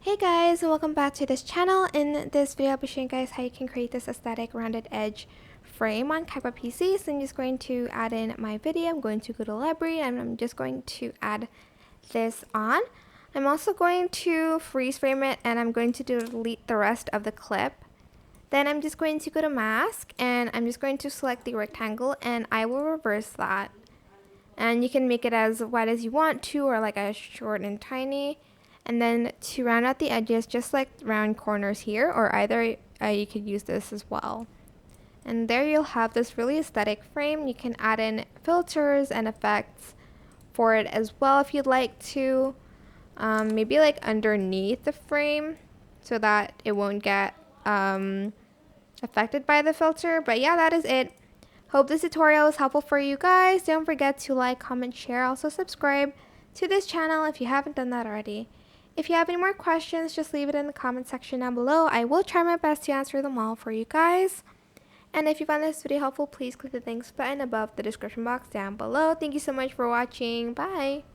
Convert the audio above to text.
Hey guys, and welcome back to this channel. In this video, I'll be showing you guys how you can create this aesthetic rounded edge frame on CapCut PC. So I'm just going to add in my video. I'm going to go to library and I'm just going to add this on. I'm also going to freeze frame it and I'm going to delete the rest of the clip. Then I'm just going to go to mask and I'm just going to select the rectangle and I will reverse that. And you can make it as wide as you want to, or like as short and tiny. And then to round out the edges, just like round corners here, or either you could use this as well. And there you'll have this really aesthetic frame. You can add in filters and effects for it as well if you'd like to. Maybe like underneath the frame so that it won't get affected by the filter. But yeah, that is it. Hope this tutorial was helpful for you guys. Don't forget to like, comment, share, also subscribe to this channel if you haven't done that already. If you have any more questions, just leave it in the comment section down below. I will try my best to answer them all for you guys. And if you found this video helpful, please click the thanks button above the description box down below. Thank you so much for watching. Bye!